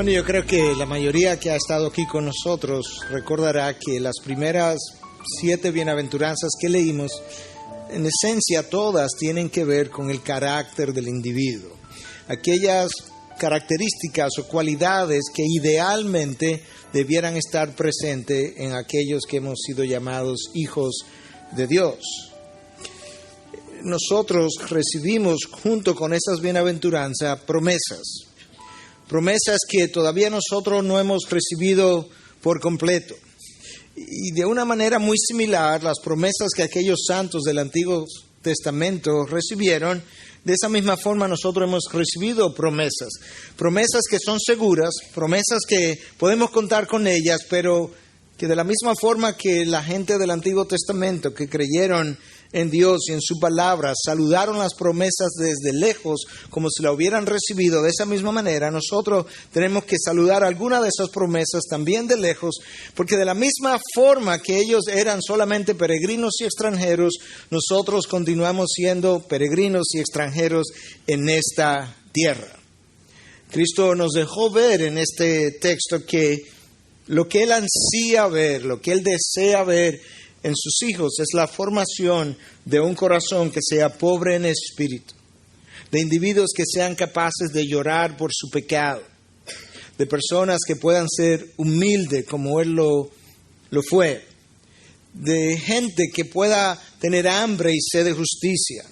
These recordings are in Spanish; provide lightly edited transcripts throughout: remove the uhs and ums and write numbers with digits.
Bueno, yo creo que la mayoría que ha estado aquí con nosotros recordará que las primeras 7 bienaventuranzas que leímos, en esencia todas tienen que ver con el carácter del individuo. Aquellas características o cualidades que idealmente debieran estar presentes en aquellos que hemos sido llamados hijos de Dios. Nosotros recibimos junto con esas bienaventuranzas promesas que todavía nosotros no hemos recibido por completo. Y de una manera muy similar, las promesas que aquellos santos del Antiguo Testamento recibieron, de esa misma forma nosotros hemos recibido promesas que son seguras, promesas que podemos contar con ellas, pero que de la misma forma que la gente del Antiguo Testamento que creyeron en Dios y en su palabra, saludaron las promesas desde lejos como si la hubieran recibido. De esa misma manera nosotros tenemos que saludar alguna de esas promesas también de lejos, porque de la misma forma que ellos eran solamente peregrinos y extranjeros, nosotros continuamos siendo peregrinos y extranjeros en esta tierra. Cristo nos dejó ver en este texto que lo que Él ansía ver, lo que Él desea ver en sus hijos es la formación de un corazón que sea pobre en espíritu, de individuos que sean capaces de llorar por su pecado, de personas que puedan ser humildes como Él lo fue, de gente que pueda tener hambre y sed de justicia,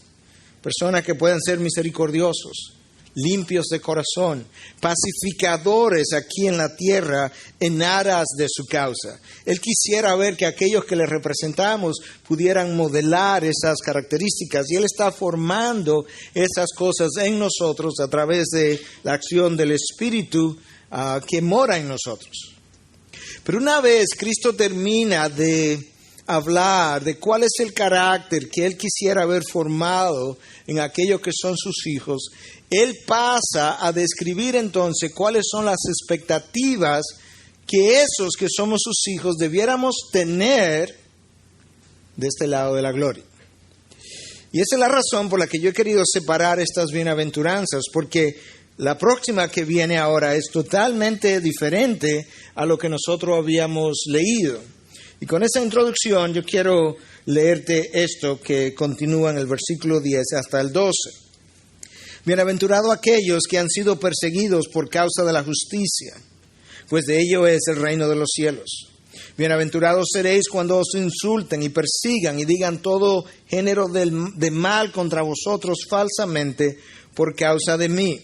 personas que puedan ser misericordiosos, limpios de corazón, pacificadores aquí en la tierra en aras de su causa. Él quisiera ver que aquellos que le representamos pudieran modelar esas características, y Él está formando esas cosas en nosotros a través de la acción del Espíritu que mora en nosotros. Pero una vez Cristo termina de hablar de cuál es el carácter que Él quisiera ver formado en aquellos que son sus hijos, Él pasa a describir entonces cuáles son las expectativas que esos que somos sus hijos debiéramos tener de este lado de la gloria. Y esa es la razón por la que yo he querido separar estas bienaventuranzas, porque la próxima que viene ahora es totalmente diferente a lo que nosotros habíamos leído. Y con esa introducción yo quiero leerte esto que continúa en el versículo 10 hasta el 12. Bienaventurados aquellos que han sido perseguidos por causa de la justicia, pues de ello es el reino de los cielos. Bienaventurados seréis cuando os insulten y persigan y digan todo género de mal contra vosotros falsamente por causa de mí.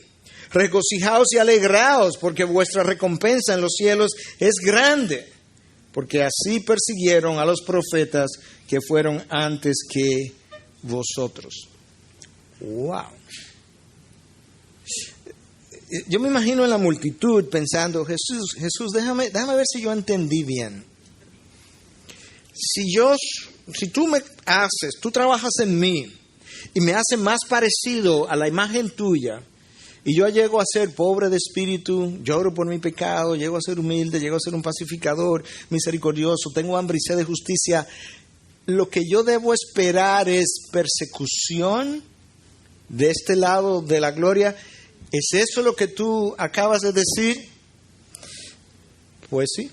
Regocijaos y alegraos, porque vuestra recompensa en los cielos es grande, porque así persiguieron a los profetas que fueron antes que vosotros. ¡Wow! Yo me imagino en la multitud pensando, Jesús, déjame ver si yo entendí bien. Si tú trabajas en mí y me haces más parecido a la imagen tuya, y yo llego a ser pobre de espíritu, lloro por mi pecado, llego a ser humilde, llego a ser un pacificador, misericordioso, tengo hambre y sed de justicia, lo que yo debo esperar es persecución de este lado de la gloria. ¿Es eso lo que tú acabas de decir? Pues sí.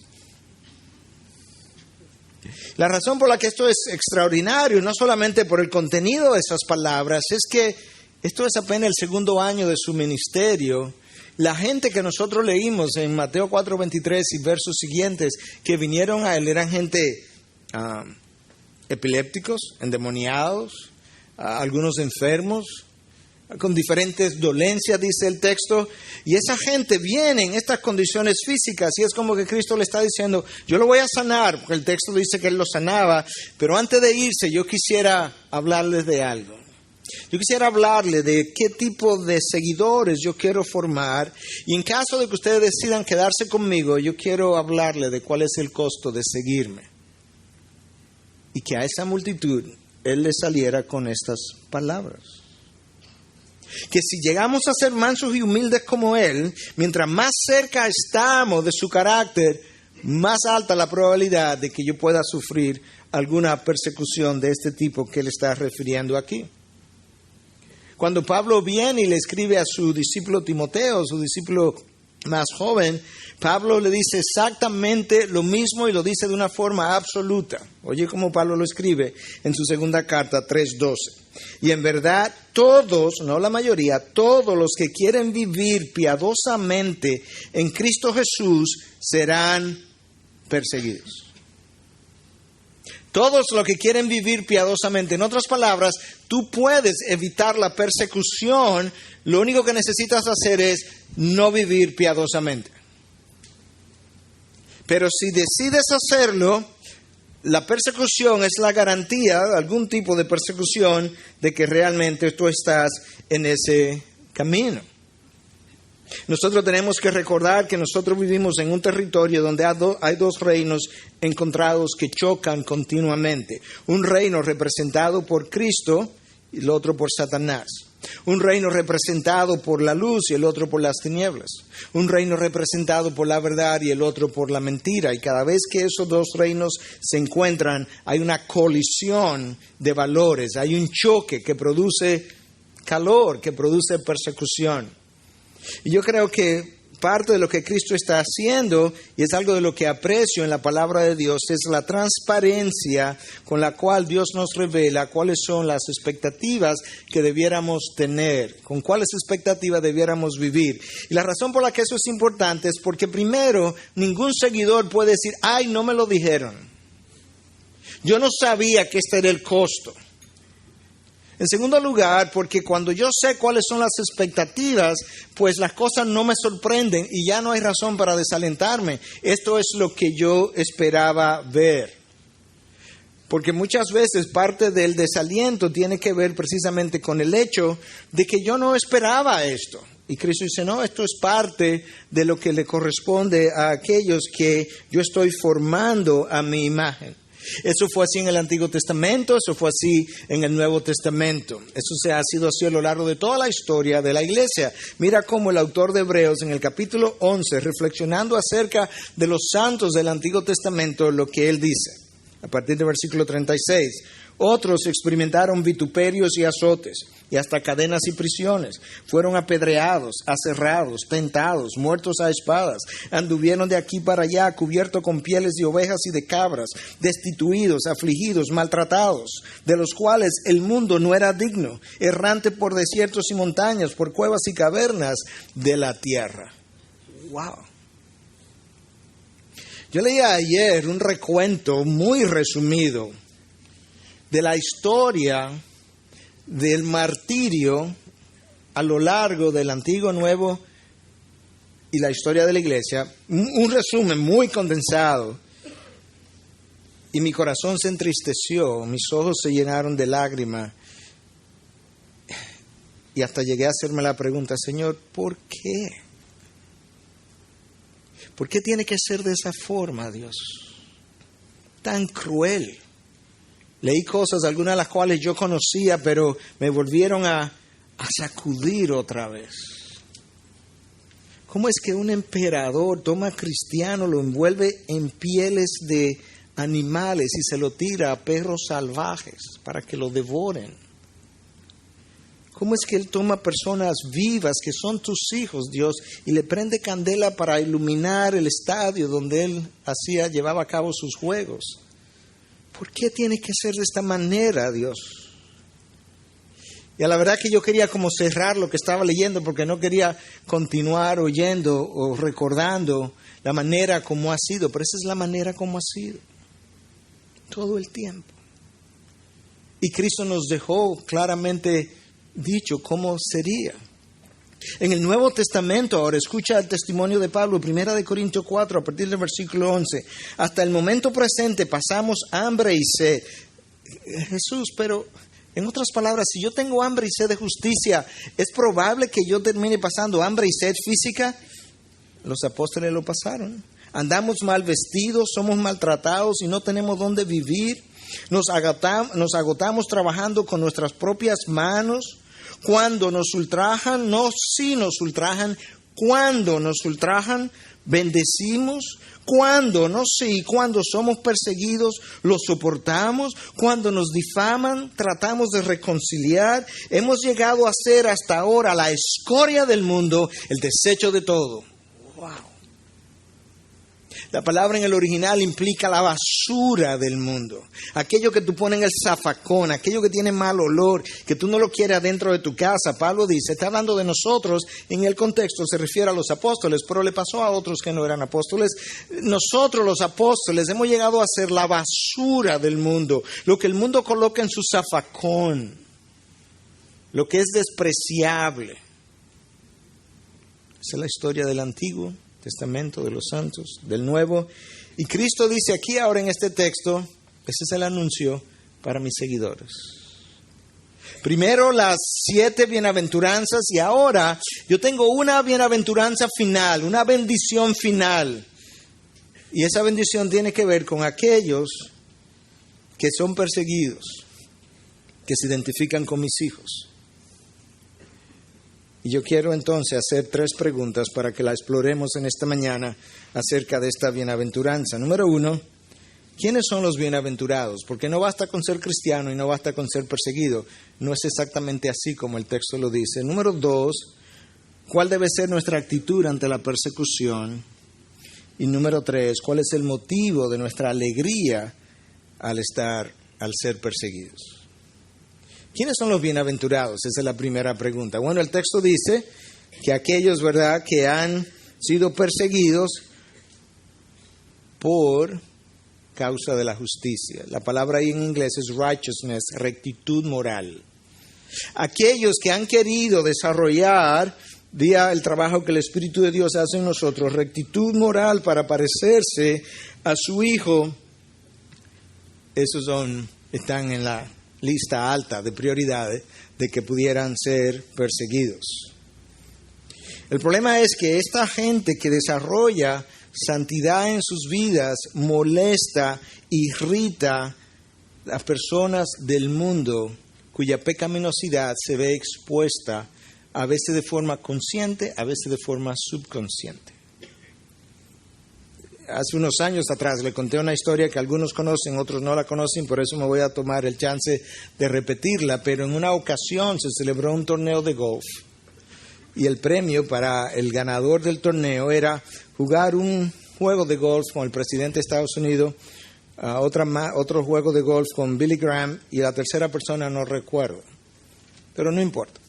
La razón por la que esto es extraordinario, no solamente por el contenido de esas palabras, es que esto es apenas el segundo año de su ministerio. La gente que nosotros leímos en Mateo 4:23 y versos siguientes que vinieron a Él eran gente epilépticos, endemoniados, algunos enfermos, con diferentes dolencias, dice el texto, y esa gente viene en estas condiciones físicas, y es como que Cristo le está diciendo, yo lo voy a sanar, porque el texto dice que Él lo sanaba, pero antes de irse yo quisiera hablarles de algo. Yo quisiera hablarle de qué tipo de seguidores yo quiero formar, y en caso de que ustedes decidan quedarse conmigo, yo quiero hablarle de cuál es el costo de seguirme. Y que a esa multitud Él le saliera con estas palabras. Que si llegamos a ser mansos y humildes como Él, mientras más cerca estamos de su carácter, más alta la probabilidad de que yo pueda sufrir alguna persecución de este tipo que Él está refiriendo aquí. Cuando Pablo viene y le escribe a su discípulo Timoteo, su discípulo más joven, Pablo le dice exactamente lo mismo y lo dice de una forma absoluta. Oye cómo Pablo lo escribe en su segunda carta 3:12. Y en verdad todos, no la mayoría, todos los que quieren vivir piadosamente en Cristo Jesús serán perseguidos. Todos los que quieren vivir piadosamente. En otras palabras, tú puedes evitar la persecución. Lo único que necesitas hacer es no vivir piadosamente. Pero si decides hacerlo, la persecución es la garantía, algún tipo de persecución, de que realmente tú estás en ese camino. Nosotros tenemos que recordar que nosotros vivimos en un territorio donde hay dos reinos encontrados que chocan continuamente. Un reino representado por Cristo y el otro por Satanás. Un reino representado por la luz y el otro por las tinieblas. Un reino representado por la verdad y el otro por la mentira. Y cada vez que esos dos reinos se encuentran, hay una colisión de valores. Hay un choque que produce calor, que produce persecución. Y yo creo que parte de lo que Cristo está haciendo, y es algo de lo que aprecio en la palabra de Dios, es la transparencia con la cual Dios nos revela cuáles son las expectativas que debiéramos tener, con cuáles expectativas debiéramos vivir. Y la razón por la que eso es importante es porque primero, ningún seguidor puede decir, ay, no me lo dijeron. Yo no sabía que este era el costo. En segundo lugar, porque cuando yo sé cuáles son las expectativas, pues las cosas no me sorprenden y ya no hay razón para desalentarme. Esto es lo que yo esperaba ver. Porque muchas veces parte del desaliento tiene que ver precisamente con el hecho de que yo no esperaba esto. Y Cristo dice, no, esto es parte de lo que le corresponde a aquellos que yo estoy formando a mi imagen. Eso fue así en el Antiguo Testamento, eso fue así en el Nuevo Testamento. Eso ha sido así a lo largo de toda la historia de la iglesia. Mira cómo el autor de Hebreos en el capítulo 11, reflexionando acerca de los santos del Antiguo Testamento, lo que él dice, a partir del versículo 36. Otros experimentaron vituperios y azotes, y hasta cadenas y prisiones. Fueron apedreados, aserrados, tentados, muertos a espadas. Anduvieron de aquí para allá, cubiertos con pieles de ovejas y de cabras, destituidos, afligidos, maltratados, de los cuales el mundo no era digno, errante por desiertos y montañas, por cuevas y cavernas de la tierra. ¡Wow! Yo leía ayer un recuento muy resumido de la historia del martirio a lo largo del Antiguo, Nuevo y la historia de la iglesia. Un resumen muy condensado. Y mi corazón se entristeció, mis ojos se llenaron de lágrimas. Y hasta llegué a hacerme la pregunta, Señor, ¿por qué? ¿Por qué tiene que ser de esa forma, Dios? Tan cruel. Leí cosas, algunas de las cuales yo conocía, pero me volvieron a sacudir otra vez. ¿Cómo es que un emperador toma a cristiano, lo envuelve en pieles de animales y se lo tira a perros salvajes para que lo devoren? ¿Cómo es que Él toma personas vivas que son tus hijos, Dios, y le prende candela para iluminar el estadio donde Él llevaba a cabo sus juegos? ¿Por qué tiene que ser de esta manera, Dios? Y a la verdad que yo quería como cerrar lo que estaba leyendo porque no quería continuar oyendo o recordando la manera como ha sido, pero esa es la manera como ha sido todo el tiempo. Y Cristo nos dejó claramente dicho cómo sería. En el Nuevo Testamento, ahora escucha el testimonio de Pablo, 1 Corintios 4, a partir del versículo 11. Hasta el momento presente pasamos hambre y sed. Jesús, pero en otras palabras, si yo tengo hambre y sed de justicia, ¿es probable que yo termine pasando hambre y sed física? Los apóstoles lo pasaron. Andamos mal vestidos, somos maltratados y no tenemos dónde vivir. Nos agotamos trabajando con nuestras propias manos. Cuando nos ultrajan, no si nos ultrajan, cuando nos ultrajan, bendecimos. Cuando, no si, cuando somos perseguidos, lo soportamos. Cuando nos difaman, tratamos de reconciliar. Hemos llegado a ser hasta ahora la escoria del mundo, el desecho de todo. Wow. La palabra en el original implica la basura del mundo. Aquello que tú pones en el zafacón, aquello que tiene mal olor, que tú no lo quieres adentro de tu casa. Pablo dice, está hablando de nosotros, en el contexto se refiere a los apóstoles, pero le pasó a otros que no eran apóstoles. Nosotros los apóstoles hemos llegado a ser la basura del mundo, lo que el mundo coloca en su zafacón, lo que es despreciable. Esa es la historia del Antiguo Testamento, de los santos, del Nuevo. Y Cristo dice aquí ahora en este texto, ese es el anuncio para mis seguidores. Primero las 7 bienaventuranzas y ahora yo tengo una bienaventuranza final, una bendición final. Y esa bendición tiene que ver con aquellos que son perseguidos, que se identifican con mis hijos. Y yo quiero entonces hacer 3 preguntas para que la exploremos en esta mañana acerca de esta bienaventuranza. Número 1, ¿quiénes son los bienaventurados? Porque no basta con ser cristiano y no basta con ser perseguido. No es exactamente así como el texto lo dice. Número 2, ¿cuál debe ser nuestra actitud ante la persecución? Y número 3, ¿cuál es el motivo de nuestra alegría al ser perseguidos? ¿Quiénes son los bienaventurados? Esa es la primera pregunta. Bueno, el texto dice que aquellos, ¿verdad?, que han sido perseguidos por causa de la justicia. La palabra ahí en inglés es righteousness, rectitud moral. Aquellos que han querido desarrollar, vía el trabajo que el Espíritu de Dios hace en nosotros, rectitud moral para parecerse a su Hijo, esos están en la lista alta de prioridades de que pudieran ser perseguidos. El problema es que esta gente que desarrolla santidad en sus vidas molesta, irrita a las personas del mundo cuya pecaminosidad se ve expuesta a veces de forma consciente, a veces de forma subconsciente. Hace unos años atrás le conté una historia que algunos conocen, otros no la conocen, por eso me voy a tomar el chance de repetirla, pero en una ocasión se celebró un torneo de golf y el premio para el ganador del torneo era jugar un juego de golf con el presidente de Estados Unidos, otro juego de golf con Billy Graham y la tercera persona no recuerdo, pero no importa.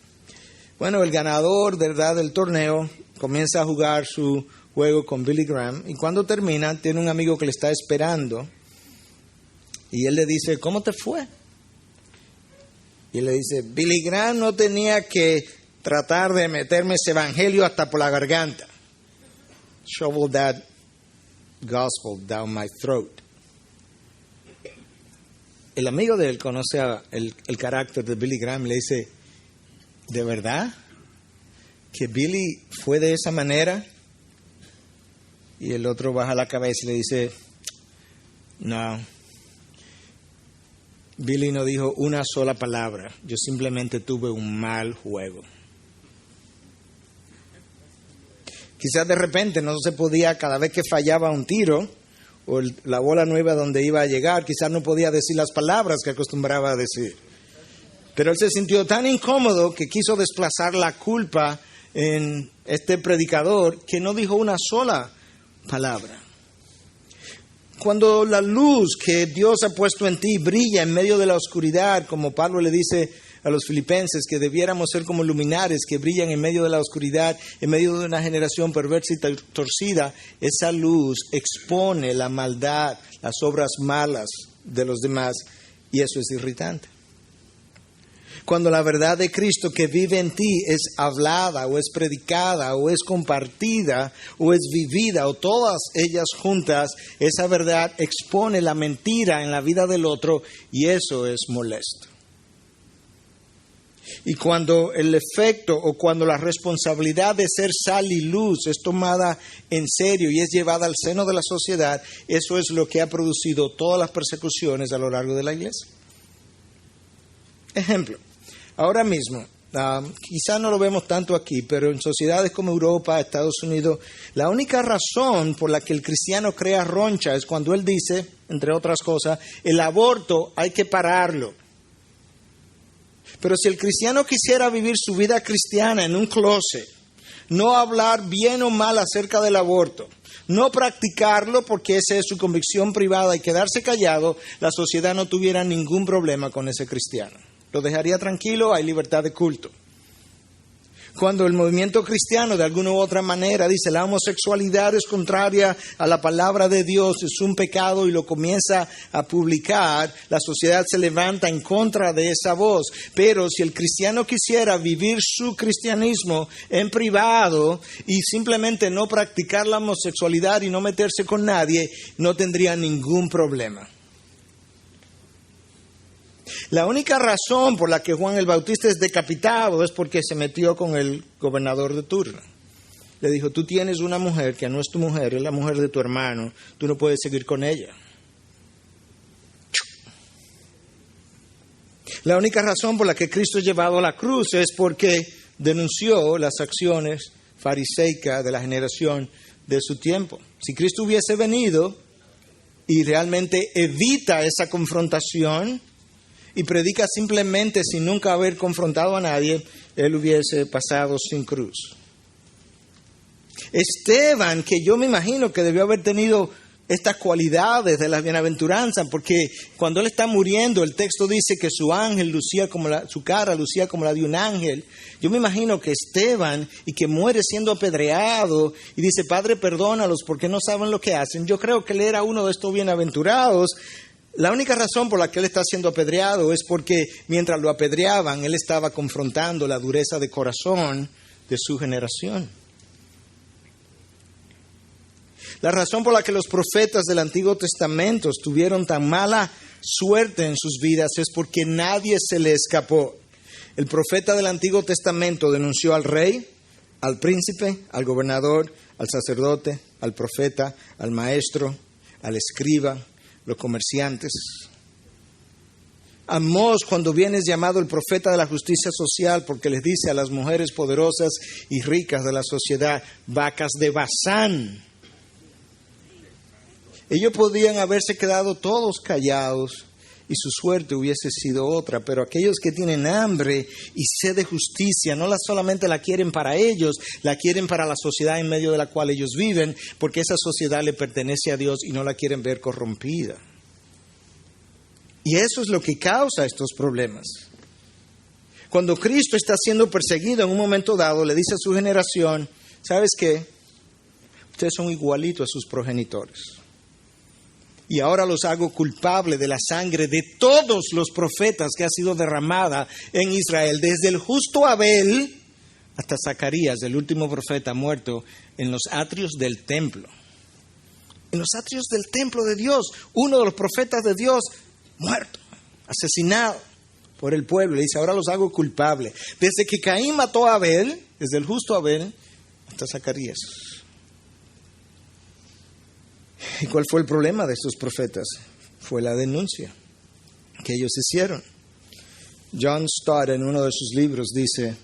Bueno, el ganador, ¿verdad?, del torneo comienza a jugar su juego con Billy Graham y cuando termina tiene un amigo que le está esperando y él le dice, ¿cómo te fue? Y él le dice, Billy Graham no tenía que tratar de meterme ese evangelio hasta por la garganta. Shovel that gospel down my throat. El amigo de él conoce el carácter de Billy Graham y le dice, ¿de verdad que Billy fue de esa manera? Y el otro baja la cabeza y le dice, no, Billy no dijo una sola palabra, yo simplemente tuve un mal juego. Quizás de repente no se podía, cada vez que fallaba un tiro o la bola no iba donde iba a llegar, quizás no podía decir las palabras que acostumbraba a decir. Pero él se sintió tan incómodo que quiso desplazar la culpa en este predicador que no dijo una sola palabra. Cuando la luz que Dios ha puesto en ti brilla en medio de la oscuridad, como Pablo le dice a los filipenses que debiéramos ser como luminares que brillan en medio de la oscuridad, en medio de una generación perversa y torcida, esa luz expone la maldad, las obras malas de los demás y eso es irritante. Cuando la verdad de Cristo que vive en ti es hablada o es predicada o es compartida o es vivida o todas ellas juntas, esa verdad expone la mentira en la vida del otro y eso es molesto. Y cuando el efecto o cuando la responsabilidad de ser sal y luz es tomada en serio y es llevada al seno de la sociedad, eso es lo que ha producido todas las persecuciones a lo largo de la iglesia. Ejemplo. Ahora mismo, quizá no lo vemos tanto aquí, pero en sociedades como Europa, Estados Unidos, la única razón por la que el cristiano crea roncha es cuando él dice, entre otras cosas, el aborto hay que pararlo. Pero si el cristiano quisiera vivir su vida cristiana en un closet, no hablar bien o mal acerca del aborto, no practicarlo porque esa es su convicción privada y quedarse callado, la sociedad no tuviera ningún problema con ese cristiano. Lo dejaría tranquilo, hay libertad de culto. Cuando el movimiento cristiano de alguna u otra manera dice la homosexualidad es contraria a la palabra de Dios, es un pecado y lo comienza a publicar, la sociedad se levanta en contra de esa voz. Pero si el cristiano quisiera vivir su cristianismo en privado y simplemente no practicar la homosexualidad y no meterse con nadie, no tendría ningún problema. La única razón por la que Juan el Bautista es decapitado es porque se metió con el gobernador de turno. Le dijo, tú tienes una mujer que no es tu mujer, es la mujer de tu hermano, tú no puedes seguir con ella. La única razón por la que Cristo es llevado a la cruz es porque denunció las acciones fariseicas de la generación de su tiempo. Si Cristo hubiese venido y realmente evita esa confrontación y predica simplemente sin nunca haber confrontado a nadie, él hubiese pasado sin cruz. Esteban, que yo me imagino que debió haber tenido estas cualidades de la bienaventuranza, porque cuando él está muriendo, el texto dice que su ángel su cara lucía como la de un ángel. Yo me imagino que Esteban, y que muere siendo apedreado, y dice, Padre, perdónalos porque no saben lo que hacen. Yo creo que él era uno de estos bienaventurados. La única razón por la que él está siendo apedreado es porque mientras lo apedreaban, él estaba confrontando la dureza de corazón de su generación. La razón por la que los profetas del Antiguo Testamento tuvieron tan mala suerte en sus vidas es porque nadie se le escapó. El profeta del Antiguo Testamento denunció al rey, al príncipe, al gobernador, al sacerdote, al profeta, al maestro, al escriba, los comerciantes. Amós, cuando viene, es llamado el profeta de la justicia social porque les dice a las mujeres poderosas y ricas de la sociedad, vacas de Basán. Ellos podían haberse quedado todos callados y su suerte hubiese sido otra, pero aquellos que tienen hambre y sed de justicia no solamente la quieren para ellos, la quieren para la sociedad en medio de la cual ellos viven, porque esa sociedad le pertenece a Dios y no la quieren ver corrompida. Y eso es lo que causa estos problemas. Cuando Cristo está siendo perseguido en un momento dado, le dice a su generación, ¿sabes qué? Ustedes son igualitos a sus progenitores. Y ahora los hago culpables de la sangre de todos los profetas que ha sido derramada en Israel, desde el justo Abel hasta Zacarías, el último profeta muerto en los atrios del templo. En los atrios del templo de Dios, uno de los profetas de Dios muerto, asesinado por el pueblo. Le dice, ahora los hago culpables. Desde que Caín mató a Abel, desde el justo Abel hasta Zacarías. ¿Y cuál fue el problema de estos profetas? Fue la denuncia que ellos hicieron. John Stott, en uno de sus libros, dice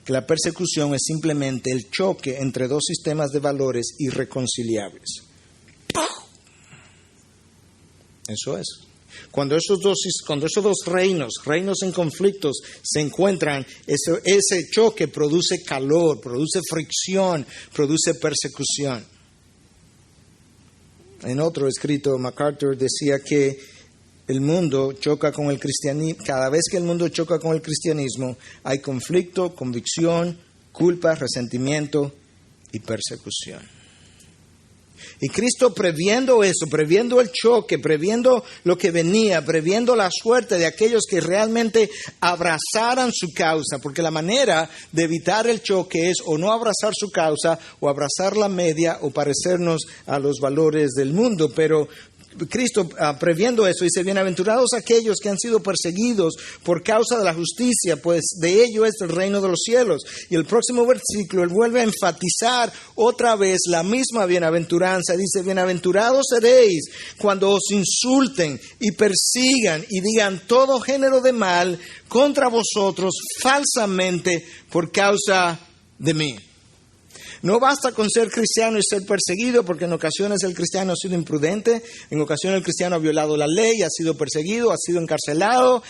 que la persecución es simplemente el choque entre dos sistemas de valores irreconciliables. ¡Pah! Eso es. Cuando esos dos reinos en conflictos se encuentran, ese choque produce calor, produce fricción, produce persecución. En otro escrito, MacArthur decía que el mundo choca con el cristianismo. Cada vez que el mundo choca con el cristianismo, hay conflicto, convicción, culpa, resentimiento y persecución. Y Cristo, previendo eso, previendo el choque, previendo lo que venía, previendo la suerte de aquellos que realmente abrazaran su causa, porque la manera de evitar el choque es o no abrazar su causa o abrazar la media o parecernos a los valores del mundo. Pero Cristo, previendo eso, dice, bienaventurados aquellos que han sido perseguidos por causa de la justicia, pues de ello es el reino de los cielos. Y el próximo versículo, él vuelve a enfatizar otra vez la misma bienaventuranza. Dice, bienaventurados seréis cuando os insulten y persigan y digan todo género de mal contra vosotros falsamente por causa de mí. No basta con ser cristiano y ser perseguido, porque en ocasiones el cristiano ha sido imprudente, en ocasiones el cristiano ha violado la ley, ha sido perseguido, ha sido encarcelado.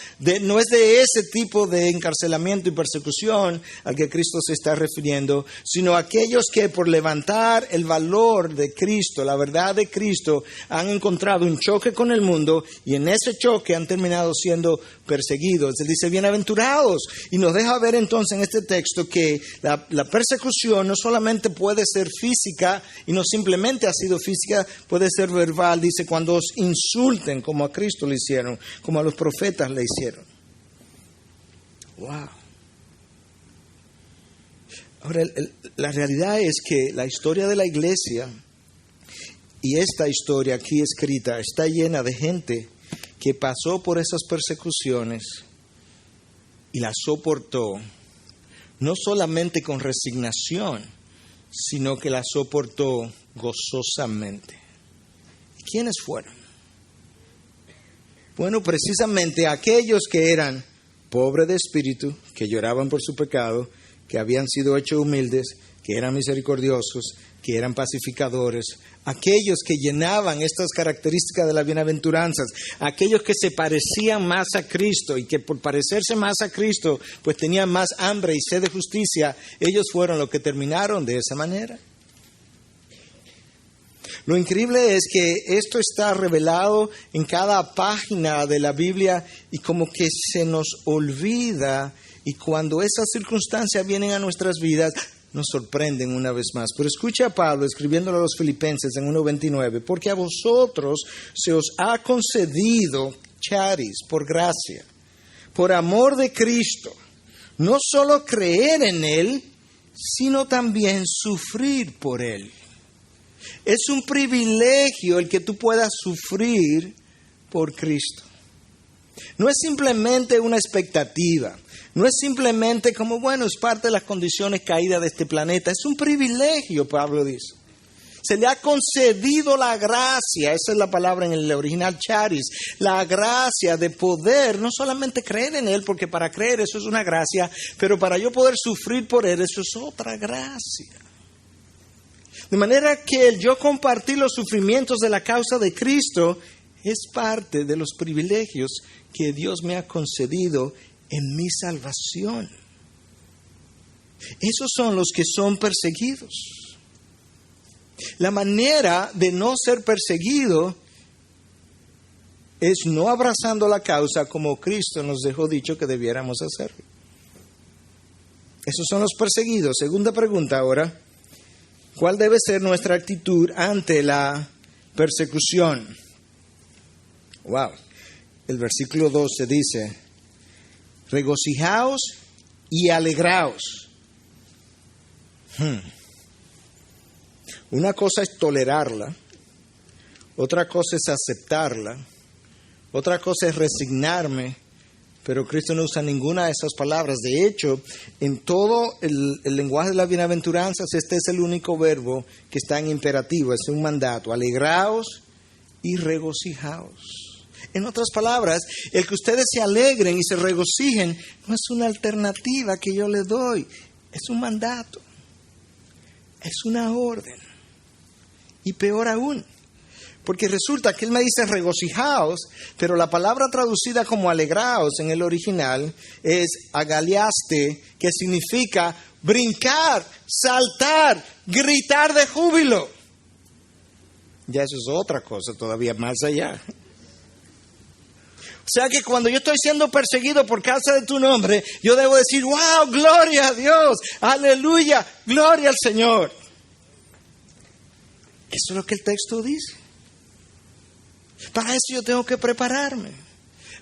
No es de ese tipo de encarcelamiento y persecución al que Cristo se está refiriendo, sino aquellos que por levantar el valor de Cristo, la verdad de Cristo, han encontrado un choque con el mundo y en ese choque han terminado siendo perseguidos. Él dice, bienaventurados. Y nos deja ver entonces en este texto que la persecución no solamente puede ser física y no simplemente ha sido física, puede ser verbal. Dice, cuando os insulten como a Cristo le hicieron, como a los profetas le hicieron. Wow. Ahora, la realidad es que la historia de la iglesia y esta historia aquí escrita está llena de gente que pasó por esas persecuciones y las soportó, no solamente con resignación, sino que las soportó gozosamente. ¿Quiénes fueron? Bueno, precisamente aquellos que eran pobres de espíritu, que lloraban por su pecado, que habían sido hechos humildes, que eran misericordiosos, que eran pacificadores, aquellos que llenaban estas características de las bienaventuranzas, aquellos que se parecían más a Cristo y que por parecerse más a Cristo, pues tenían más hambre y sed de justicia, ellos fueron los que terminaron de esa manera. Lo increíble es que esto está revelado en cada página de la Biblia y como que se nos olvida, y cuando esas circunstancias vienen a nuestras vidas, nos sorprenden una vez más. Pero escucha a Pablo escribiéndole a los Filipenses en 1:29, porque a vosotros se os ha concedido, charis, por gracia, por amor de Cristo, no solo creer en Él, sino también sufrir por Él. Es un privilegio el que tú puedas sufrir por Cristo. No es simplemente una expectativa. No es simplemente como, bueno, es parte de las condiciones caídas de este planeta. Es un privilegio, Pablo dice. Se le ha concedido la gracia, esa es la palabra en el original charis, la gracia de poder no solamente creer en Él, porque para creer eso es una gracia, pero para yo poder sufrir por Él, eso es otra gracia. De manera que el yo compartir los sufrimientos de la causa de Cristo es parte de los privilegios que Dios me ha concedido en mi salvación. Esos son los que son perseguidos. La manera de no ser perseguido es no abrazando la causa como Cristo nos dejó dicho que debiéramos hacer. Esos son los perseguidos. Segunda pregunta ahora. ¿Cuál debe ser nuestra actitud ante la persecución? Wow. El versículo 12 dice, regocijaos y alegraos. Una cosa es tolerarla, otra cosa es aceptarla, otra cosa es resignarme, pero Cristo no usa ninguna de esas palabras. De hecho, en todo el lenguaje de las bienaventuranzas, este es el único verbo que está en imperativo, es un mandato, alegraos y regocijaos. En otras palabras, el que ustedes se alegren y se regocijen no es una alternativa que yo les doy, es un mandato, es una orden. Y peor aún, porque resulta que él me dice regocijaos, pero la palabra traducida como alegraos en el original es agaliaste, que significa brincar, saltar, gritar de júbilo. Ya eso es otra cosa todavía más allá. O sea que cuando yo estoy siendo perseguido por causa de tu nombre, yo debo decir, wow, gloria a Dios, aleluya, gloria al Señor. Eso es lo que el texto dice. Para eso yo tengo que prepararme.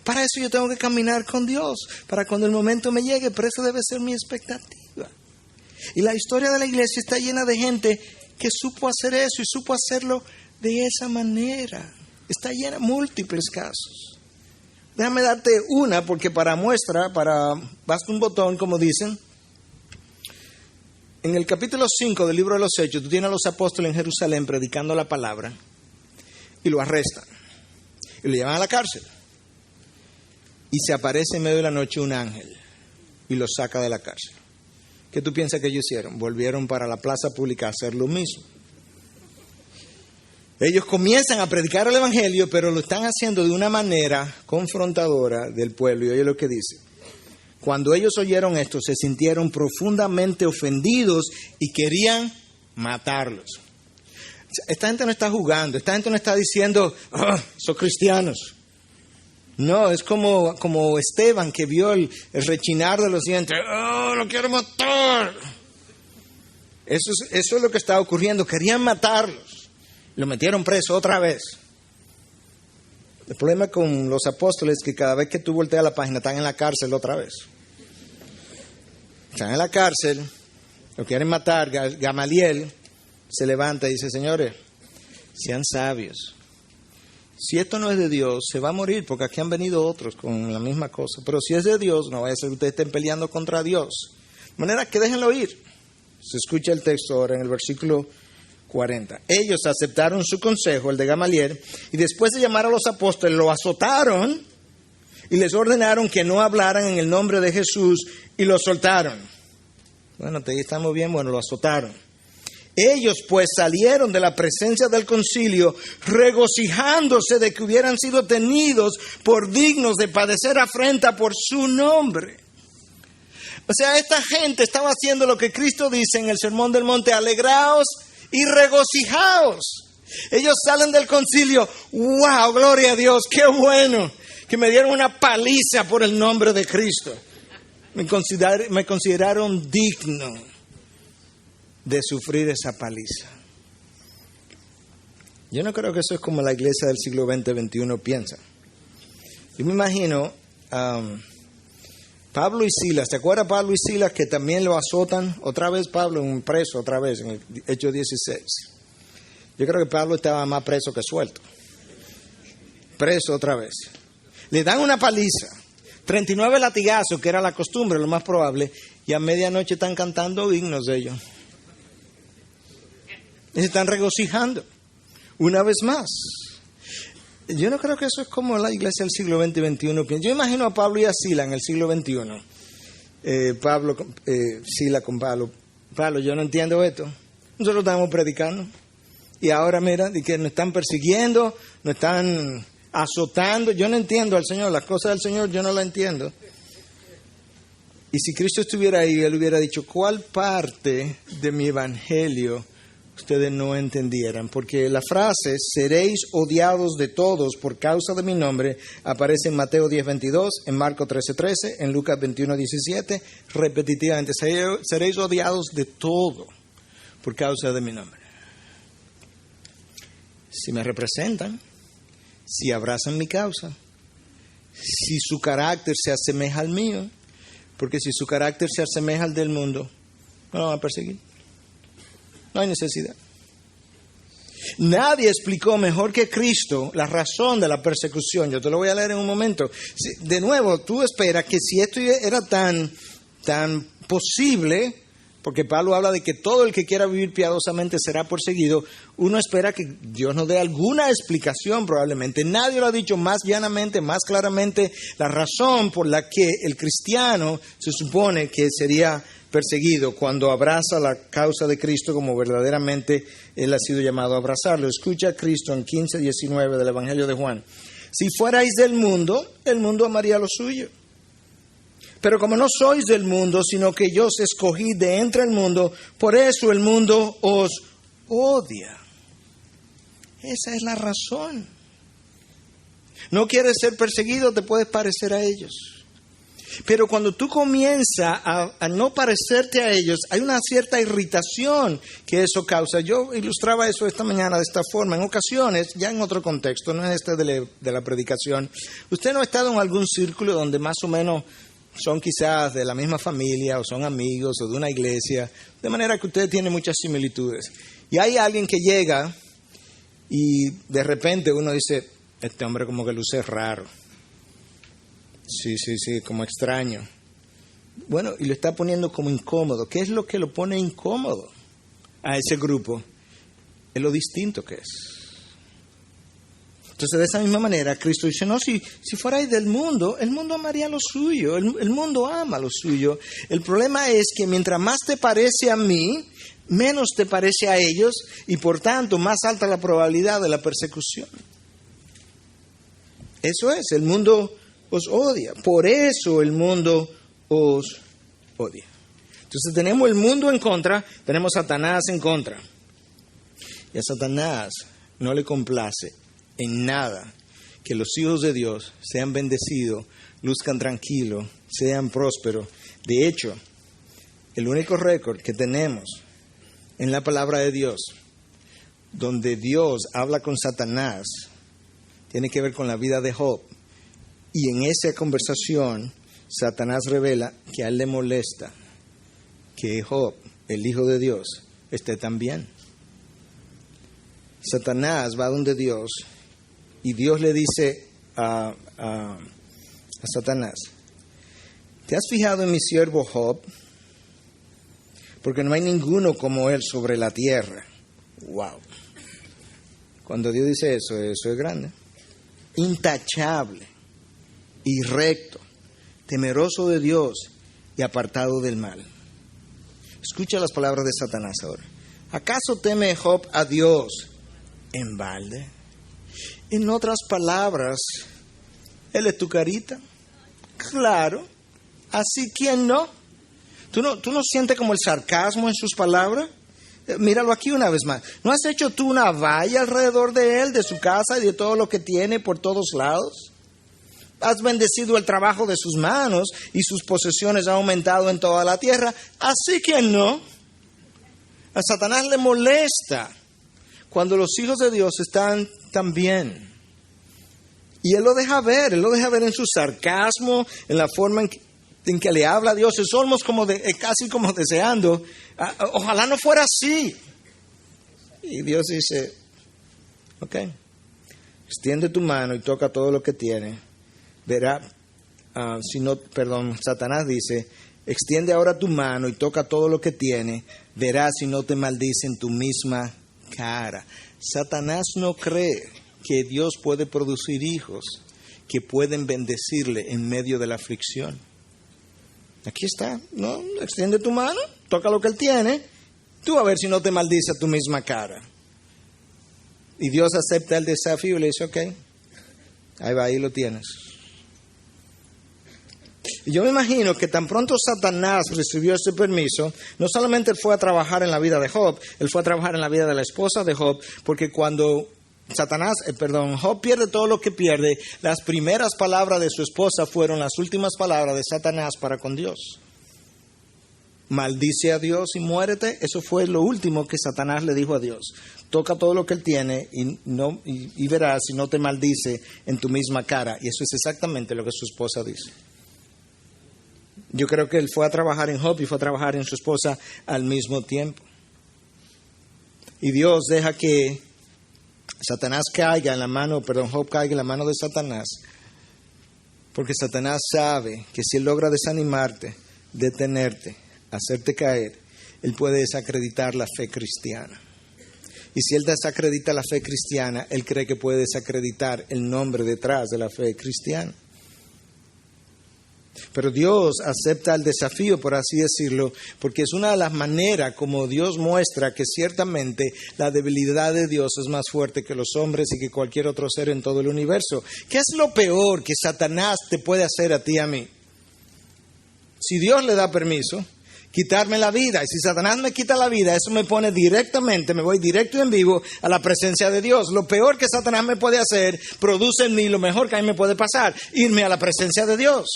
Para eso yo tengo que caminar con Dios. Para cuando el momento me llegue, pero eso debe ser mi expectativa. Y la historia de la iglesia está llena de gente que supo hacer eso y supo hacerlo de esa manera. Está llena de múltiples casos. Déjame darte una, porque para muestra, basta un botón, como dicen. En el capítulo 5 del libro de los Hechos, tú tienes a los apóstoles en Jerusalén predicando la palabra y lo arrestan y lo llevan a la cárcel. Y se aparece en medio de la noche un ángel y lo saca de la cárcel. ¿Qué tú piensas que ellos hicieron? Volvieron para la plaza pública a hacer lo mismo. Ellos comienzan a predicar el Evangelio, pero lo están haciendo de una manera confrontadora del pueblo. Y oye lo que dice. Cuando ellos oyeron esto, se sintieron profundamente ofendidos y querían matarlos. Esta gente no está jugando, esta gente no está diciendo, son cristianos. No, es como Esteban que vio el rechinar de los dientes. ¡Lo quiero matar! Eso es lo que está ocurriendo. Querían matarlos. Lo metieron preso otra vez. El problema con los apóstoles es que cada vez que tú volteas la página están en la cárcel otra vez. Están en la cárcel, lo quieren matar. Gamaliel se levanta y dice, señores, sean sabios. Si esto no es de Dios, se va a morir, porque aquí han venido otros con la misma cosa. Pero si es de Dios, no vaya a ser que ustedes estén peleando contra Dios. De manera que déjenlo ir. Se escucha el texto ahora en el versículo 40. Ellos aceptaron su consejo, el de Gamaliel, y después de llamar a los apóstoles, lo azotaron y les ordenaron que no hablaran en el nombre de Jesús y lo soltaron. Bueno, ahí estamos bien, bueno, lo azotaron. Ellos pues salieron de la presencia del concilio regocijándose de que hubieran sido tenidos por dignos de padecer afrenta por su nombre. O sea, esta gente estaba haciendo lo que Cristo dice en el Sermón del Monte, alegraos y regocijaos. Ellos salen del concilio, wow, gloria a Dios, qué bueno que me dieron una paliza por el nombre de Cristo. Me consideraron digno de sufrir esa paliza. Yo no creo que eso es como la iglesia del siglo XX-XXI piensa. Yo me imagino Pablo y Silas. ¿Te acuerdas Pablo y Silas que también lo azotan? Otra vez Pablo en preso, otra vez en el Hechos 16. Yo creo que Pablo estaba más preso que suelto. Preso otra vez. Le dan una paliza. 39 latigazos, que era la costumbre, lo más probable. Y a medianoche están cantando himnos de ellos. Y se están regocijando. Una vez más. Yo no creo que eso es como la iglesia del siglo XX y XXI. Yo imagino a Pablo y a Sila en el siglo XXI. Sila con Pablo. Pablo, yo no entiendo esto. Nosotros estamos predicando. Y ahora mira, que nos están persiguiendo, nos están azotando. Yo no entiendo al Señor. Las cosas del Señor yo no las entiendo. Y si Cristo estuviera ahí, Él hubiera dicho, ¿cuál parte de mi evangelio ustedes no entendieran? Porque la frase, seréis odiados de todos por causa de mi nombre, aparece en Mateo 10:22, en Marcos 13:13, en Lucas 21:17, repetitivamente. Seréis odiados de todo por causa de mi nombre. Si me representan, si abrazan mi causa, si su carácter se asemeja al mío, porque si su carácter se asemeja al del mundo, no lo van a perseguir. No hay necesidad. Nadie explicó mejor que Cristo la razón de la persecución. Yo te lo voy a leer en un momento. De nuevo, tú esperas que si esto era tan posible, porque Pablo habla de que todo el que quiera vivir piadosamente será perseguido, uno espera que Dios nos dé alguna explicación probablemente. Nadie lo ha dicho más llanamente, más claramente, la razón por la que el cristiano se supone que sería perseguido cuando abraza la causa de Cristo como verdaderamente Él ha sido llamado a abrazarlo. Escucha a Cristo en 15:19 del Evangelio de Juan. Si fuerais del mundo, el mundo amaría lo suyo. Pero como no sois del mundo, sino que yo os escogí de entre el mundo, por eso el mundo os odia. Esa es la razón. No quieres ser perseguido, te puedes parecer a ellos. Pero cuando tú comienzas a no parecerte a ellos, hay una cierta irritación que eso causa. Yo ilustraba eso esta mañana de esta forma. En ocasiones, ya en otro contexto, no es de la predicación, usted no ha estado en algún círculo donde más o menos son quizás de la misma familia o son amigos o de una iglesia, de manera que usted tiene muchas similitudes. Y hay alguien que llega y de repente uno dice, este hombre como que luce raro. Sí, como extraño. Bueno, y lo está poniendo como incómodo. ¿Qué es lo que lo pone incómodo a ese grupo? Es lo distinto que es. Entonces, de esa misma manera, Cristo dice, no, si fuerais del mundo, el mundo amaría lo suyo, el mundo ama lo suyo. El problema es que mientras más te parece a mí, menos te parece a ellos, y por tanto, más alta la probabilidad de la persecución. Eso es, el mundo os odia, por eso el mundo os odia. Entonces tenemos el mundo en contra, tenemos a Satanás en contra. Y a Satanás no le complace en nada que los hijos de Dios sean bendecidos, luzcan tranquilos, sean prósperos. De hecho, el único récord que tenemos en la palabra de Dios, donde Dios habla con Satanás, tiene que ver con la vida de Job. Y en esa conversación, Satanás revela que a él le molesta que Job, el hijo de Dios, esté tan bien. Satanás va donde Dios y Dios le dice a Satanás, ¿te has fijado en mi siervo Job? Porque no hay ninguno como él sobre la tierra. ¡Wow! Cuando Dios dice eso es grande. Intachable y recto, temeroso de Dios y apartado del mal. Escucha las palabras de Satanás ahora. ¿Acaso teme Job a Dios en balde? En otras palabras, ¿él es tu carita? Claro. Así, ¿quién no? ¿Tú no sientes como el sarcasmo en sus palabras? Míralo aquí una vez más. ¿No has hecho tú una valla alrededor de él, de su casa y de todo lo que tiene por todos lados? Has bendecido el trabajo de sus manos y sus posesiones han aumentado en toda la tierra. Así que no. A Satanás le molesta cuando los hijos de Dios están tan bien. Y él lo deja ver en su sarcasmo, en la forma en que le habla a Dios. Somos casi como deseando, ojalá no fuera así. Y Dios dice, ok, extiende tu mano y toca todo lo que tiene. Verá, Satanás dice, extiende ahora tu mano y toca todo lo que tiene, verás si no te maldice en tu misma cara. Satanás no cree que Dios puede producir hijos que pueden bendecirle en medio de la aflicción. Aquí está, ¿no? Extiende tu mano, toca lo que él tiene, tú a ver si no te maldice a tu misma cara. Y Dios acepta el desafío y le dice, ok, ahí va, ahí lo tienes. Y yo me imagino que tan pronto Satanás recibió ese permiso, no solamente él fue a trabajar en la vida de Job, él fue a trabajar en la vida de la esposa de Job, porque cuando Job pierde todo lo que pierde, las primeras palabras de su esposa fueron las últimas palabras de Satanás para con Dios. Maldice a Dios y muérete. Eso fue lo último que Satanás le dijo a Dios. Toca todo lo que él tiene y verás si no te maldice en tu misma cara. Y eso es exactamente lo que su esposa dice. Yo creo que él fue a trabajar en Job y fue a trabajar en su esposa al mismo tiempo. Y Dios deja que Job caiga en la mano de Satanás, porque Satanás sabe que si él logra desanimarte, detenerte, hacerte caer, él puede desacreditar la fe cristiana. Y si él desacredita la fe cristiana, él cree que puede desacreditar el nombre detrás de la fe cristiana. Pero Dios acepta el desafío, por así decirlo, porque es una de las maneras como Dios muestra que ciertamente la debilidad de Dios es más fuerte que los hombres y que cualquier otro ser en todo el universo. ¿Qué es lo peor que Satanás te puede hacer a ti y a mí? Si Dios le da permiso, quitarme la vida. Y si Satanás me quita la vida, eso me pone me voy directo y en vivo a la presencia de Dios. Lo peor que Satanás me puede hacer, produce en mí lo mejor que a mí me puede pasar, irme a la presencia de Dios.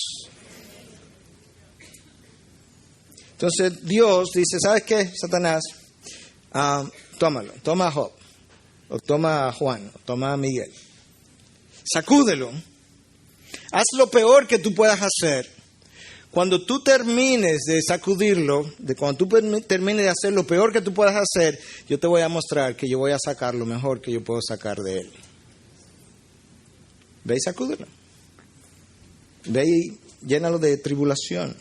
Entonces Dios dice, ¿sabes qué, Satanás? Tómalo, toma a Job, o toma a Juan, o toma a Miguel. Sacúdelo. Haz lo peor que tú puedas hacer. Cuando tú termines de sacudirlo, cuando tú termines de hacer lo peor que tú puedas hacer, yo te voy a mostrar que yo voy a sacar lo mejor que yo puedo sacar de él. Ve y sacúdelo. Ve y llénalo de tribulación.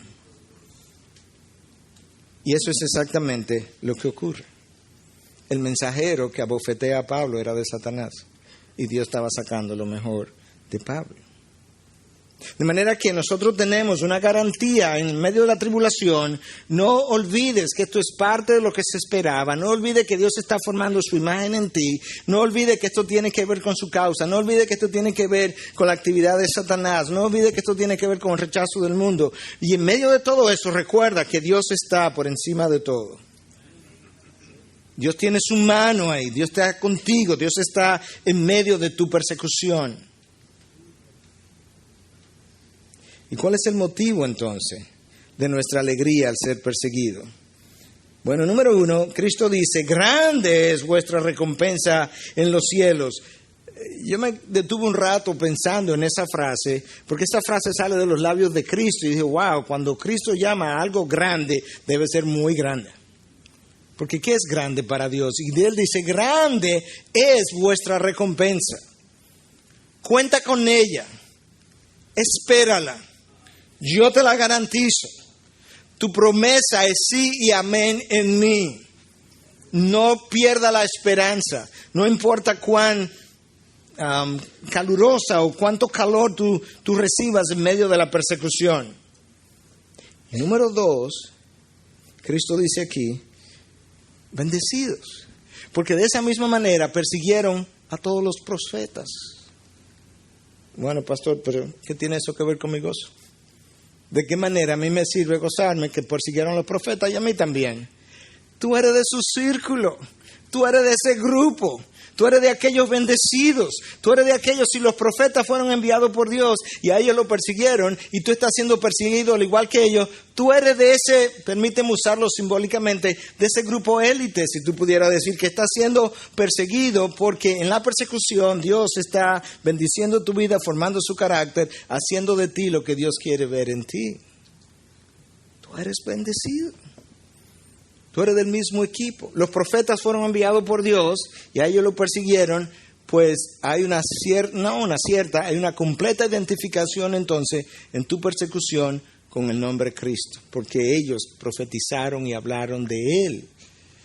Y eso es exactamente lo que ocurre. El mensajero que abofetea a Pablo era de Satanás. y Dios estaba sacando lo mejor de Pablo. De manera que nosotros tenemos una garantía en medio de la tribulación. No olvides que esto es parte de lo que se esperaba. No olvides que Dios está formando su imagen en ti. No olvides que esto tiene que ver con su causa. No olvides que esto tiene que ver con la actividad de Satanás. No olvides que esto tiene que ver con el rechazo del mundo. Y en medio de todo eso, recuerda que Dios está por encima de todo. Dios tiene su mano ahí. Dios está contigo. Dios está en medio de tu persecución. ¿Y cuál es el motivo entonces de nuestra alegría al ser perseguido? Bueno, número 1, Cristo dice, grande es vuestra recompensa en los cielos. Yo me detuve un rato pensando en esa frase, porque esa frase sale de los labios de Cristo y dije, wow, cuando Cristo llama a algo grande, debe ser muy grande. Porque ¿qué es grande para Dios? Y Él dice, grande es vuestra recompensa. Cuenta con ella, espérala. Yo te la garantizo. Tu promesa es sí y amén en mí. No pierda la esperanza. No importa cuán calurosa o cuánto calor tú recibas en medio de la persecución. Y número 2, Cristo dice aquí, bendecidos. Porque de esa misma manera persiguieron a todos los profetas. Bueno, pastor, pero ¿qué tiene eso que ver con mi gozo? ¿De qué manera a mí me sirve gozarme que persiguieron a los profetas y a mí también? Tú eres de su círculo, tú eres de ese grupo, tú eres de aquellos bendecidos, tú eres de aquellos, si los profetas fueron enviados por Dios y a ellos lo persiguieron y tú estás siendo perseguido al igual que ellos, tú eres de ese, permíteme usarlo simbólicamente, de ese grupo élite, si tú pudieras decir que estás siendo perseguido porque en la persecución Dios está bendiciendo tu vida, formando su carácter, haciendo de ti lo que Dios quiere ver en ti. Tú eres bendecido. Tú eres del mismo equipo. Los profetas fueron enviados por Dios y a ellos lo persiguieron, pues hay una completa identificación entonces en tu persecución con el nombre de Cristo, porque ellos profetizaron y hablaron de Él.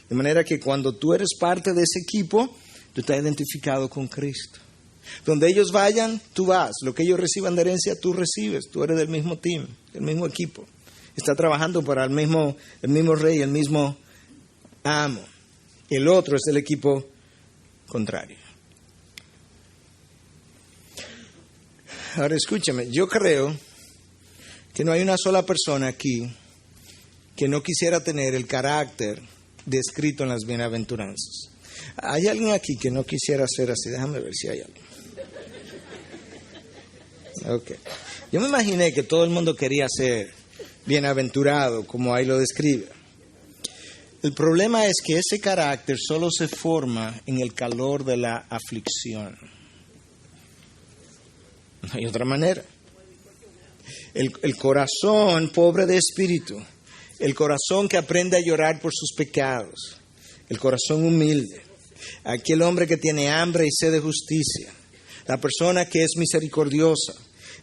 De manera que cuando tú eres parte de ese equipo, tú estás identificado con Cristo. Donde ellos vayan, tú vas. Lo que ellos reciban de herencia, tú recibes. Tú eres del mismo team, del mismo equipo. Está trabajando para el mismo rey, el mismo amo. El otro es el equipo contrario. Ahora escúchame, yo creo que no hay una sola persona aquí que no quisiera tener el carácter descrito en las bienaventuranzas. ¿Hay alguien aquí que no quisiera ser así? Déjame ver si hay alguien. Okay. Yo me imaginé que todo el mundo quería ser bienaventurado, como ahí lo describe. El problema es que ese carácter solo se forma en el calor de la aflicción. No hay otra manera. El corazón pobre de espíritu, el corazón que aprende a llorar por sus pecados, el corazón humilde, aquel hombre que tiene hambre y sed de justicia, la persona que es misericordiosa,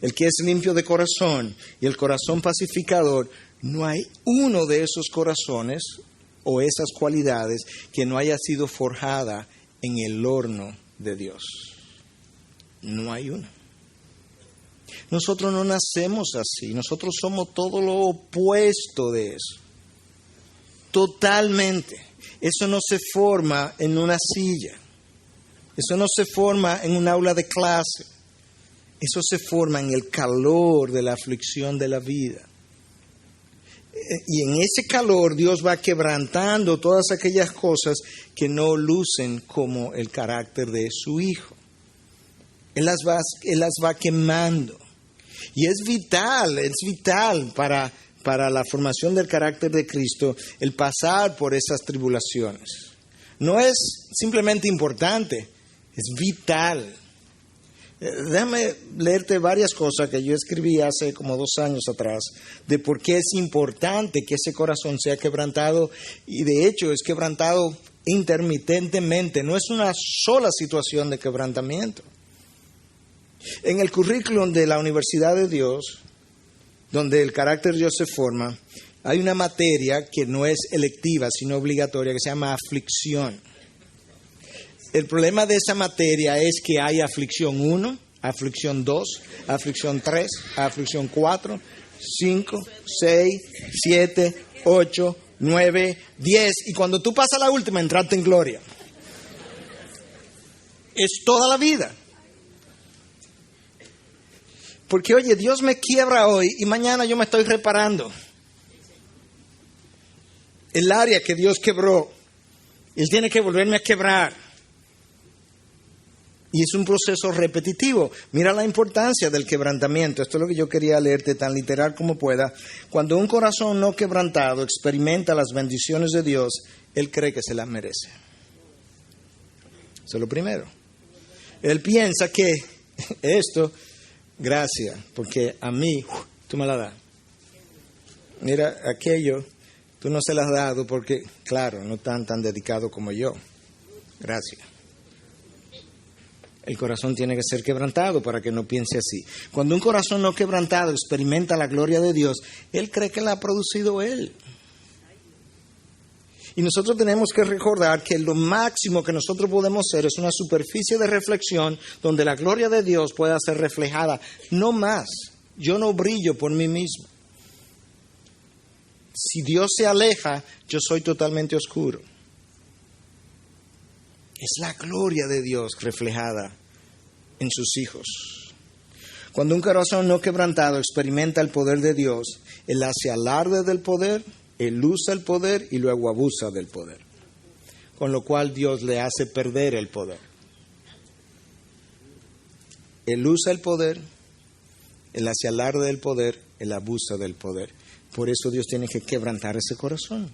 el que es limpio de corazón y el corazón pacificador, no hay uno de esos corazones o esas cualidades que no haya sido forjada en el horno de Dios. No hay uno. Nosotros no nacemos así, nosotros somos todo lo opuesto de eso. Totalmente. Eso no se forma en una silla. Eso no se forma en un aula de clase. Eso se forma en el calor de la aflicción de la vida. Y en ese calor Dios va quebrantando todas aquellas cosas que no lucen como el carácter de su Hijo. Él las va quemando. Y es vital para la formación del carácter de Cristo el pasar por esas tribulaciones. No es simplemente importante, es vital. Déjame leerte varias cosas que yo escribí hace como 2 años atrás de por qué es importante que ese corazón sea quebrantado, y de hecho es quebrantado intermitentemente, no es una sola situación de quebrantamiento. En el currículum de la Universidad de Dios, donde el carácter de Dios se forma, hay una materia que no es electiva sino obligatoria que se llama aflicción. El problema de esa materia es que hay aflicción 1, aflicción 2, aflicción 3, aflicción 4, 5, 6, 7, 8, 9, 10. Y cuando tú pasas la última, entraste en gloria. Es toda la vida. Porque, oye, Dios me quiebra hoy y mañana yo me estoy reparando. El área que Dios quebró, Él tiene que volverme a quebrar. Y es un proceso repetitivo. Mira la importancia del quebrantamiento. Esto es lo que yo quería leerte tan literal como pueda. Cuando un corazón no quebrantado experimenta las bendiciones de Dios, él cree que se las merece. Eso es lo primero. Él piensa que esto, gracias, porque a mí, tú me la das. Mira, aquello, tú no se las has dado porque, claro, no están tan dedicados como yo. Gracias. El corazón tiene que ser quebrantado para que no piense así. Cuando un corazón no quebrantado experimenta la gloria de Dios, él cree que la ha producido él. Y nosotros tenemos que recordar que lo máximo que nosotros podemos ser es una superficie de reflexión donde la gloria de Dios pueda ser reflejada. No más. Yo no brillo por mí mismo. Si Dios se aleja, yo soy totalmente oscuro. Es la gloria de Dios reflejada en sus hijos. Cuando un corazón no quebrantado experimenta el poder de Dios, él hace alarde del poder, él usa el poder y luego abusa del poder. Con lo cual Dios le hace perder el poder. Él usa el poder, él hace alarde del poder, él abusa del poder. Por eso Dios tiene que quebrantar ese corazón.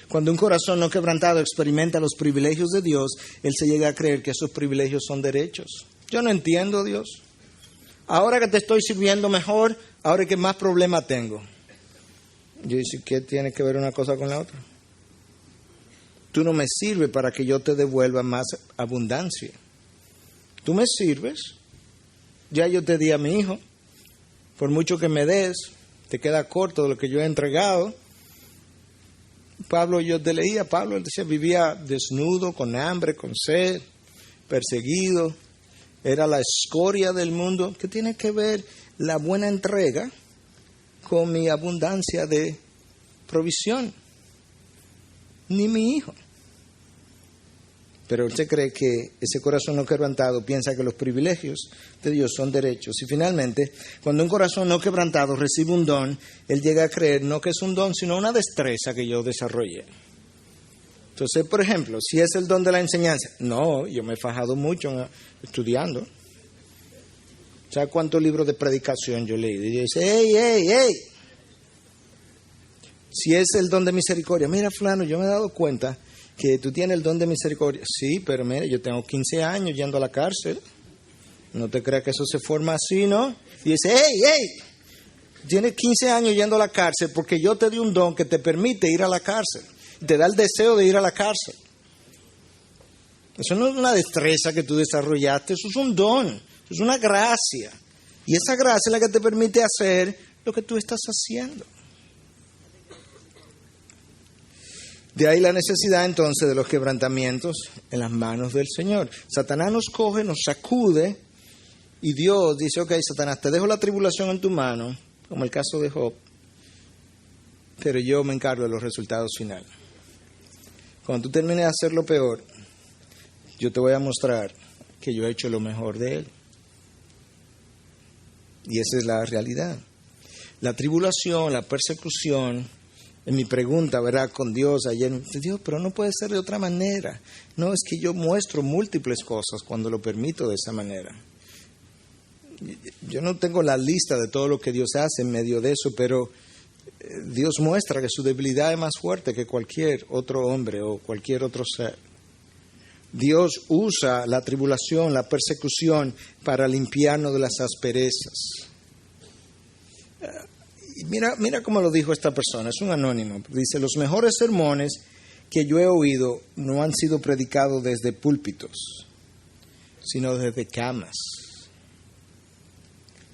Cuando un corazón no quebrantado experimenta los privilegios de Dios, él se llega a creer que esos privilegios son derechos. Yo no entiendo, Dios. Ahora que te estoy sirviendo mejor, ahora que más problemas tengo. Yo digo, ¿qué tiene que ver una cosa con la otra? Tú no me sirves para que yo te devuelva más abundancia. Tú me sirves. Ya yo te di a mi hijo. Por mucho que me des, te queda corto de lo que yo he entregado. Pablo, yo te leía, Pablo, él decía, vivía desnudo, con hambre, con sed, perseguido, era la escoria del mundo. ¿Qué tiene que ver la buena entrega con mi abundancia de provisión? Ni mi hijo. Pero usted cree que ese corazón no quebrantado piensa que los privilegios de Dios son derechos. Y finalmente, cuando un corazón no quebrantado recibe un don, él llega a creer no que es un don, sino una destreza que yo desarrollé. Entonces, por ejemplo, si es el don de la enseñanza, no, yo me he fajado mucho estudiando. ¿Sabe cuántos libros de predicación yo leí? Y yo dice, ¡hey! Si es el don de misericordia, mira, fulano, yo me he dado cuenta que tú tienes el don de misericordia. Sí, pero mire, yo tengo 15 años yendo a la cárcel. No te creas que eso se forma así, ¿no? Y dice, ¡hey! Tienes 15 años yendo a la cárcel porque yo te di un don que te permite ir a la cárcel. Te da el deseo de ir a la cárcel. Eso no es una destreza que tú desarrollaste, eso es un don, eso es una gracia. Y esa gracia es la que te permite hacer lo que tú estás haciendo. De ahí la necesidad entonces de los quebrantamientos en las manos del Señor. Satanás nos coge, nos sacude y Dios dice, ok, Satanás, te dejo la tribulación en tu mano, como el caso de Job, pero yo me encargo de los resultados finales. Cuando tú termines de hacer lo peor, yo te voy a mostrar que yo he hecho lo mejor de él. Y esa es la realidad. La tribulación, la persecución. En mi pregunta, ¿verdad? Con Dios ayer, Dios, pero no puede ser de otra manera. No, es que yo muestro múltiples cosas cuando lo permito de esa manera. Yo no tengo la lista de todo lo que Dios hace en medio de eso, pero Dios muestra que su debilidad es más fuerte que cualquier otro hombre o cualquier otro ser. Dios usa la tribulación, la persecución para limpiarnos de las asperezas. Mira cómo lo dijo esta persona, es un anónimo. Dice, los mejores sermones que yo he oído no han sido predicados desde púlpitos, sino desde camas.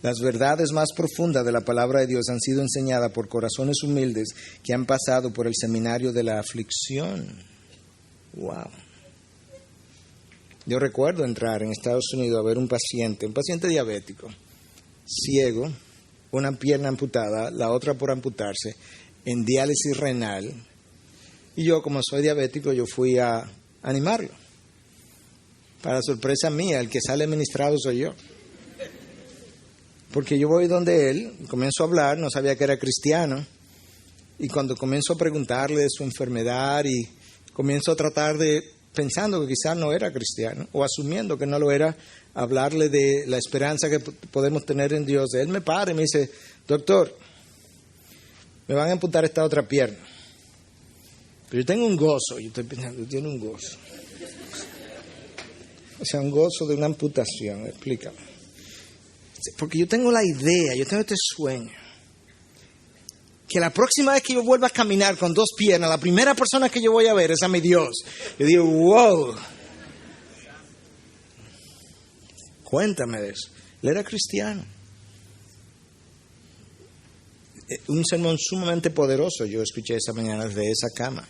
Las verdades más profundas de la palabra de Dios han sido enseñadas por corazones humildes que han pasado por el seminario de la aflicción. Wow. Yo recuerdo entrar en Estados Unidos a ver un paciente diabético, ciego, una pierna amputada, la otra por amputarse, en diálisis renal. Y yo, como soy diabético, yo fui a animarlo. Para sorpresa mía, el que sale ministrado soy yo. Porque yo voy donde él, comienzo a hablar, no sabía que era cristiano, y cuando comienzo a preguntarle de su enfermedad y comienzo a tratar de, pensando que quizás no era cristiano, o asumiendo que no lo era, hablarle de la esperanza que podemos tener en Dios, él me para y me dice, doctor, me van a amputar esta otra pierna. Pero yo tengo un gozo, yo estoy pensando, tiene un gozo. O sea, un gozo de una amputación, explícame. Porque yo tengo la idea, yo tengo este sueño, que la próxima vez que yo vuelva a caminar con dos piernas, la primera persona que yo voy a ver es a mi Dios. Yo digo, wow. Cuéntame de eso. Él era cristiano. Un sermón sumamente poderoso yo escuché esa mañana desde esa cama.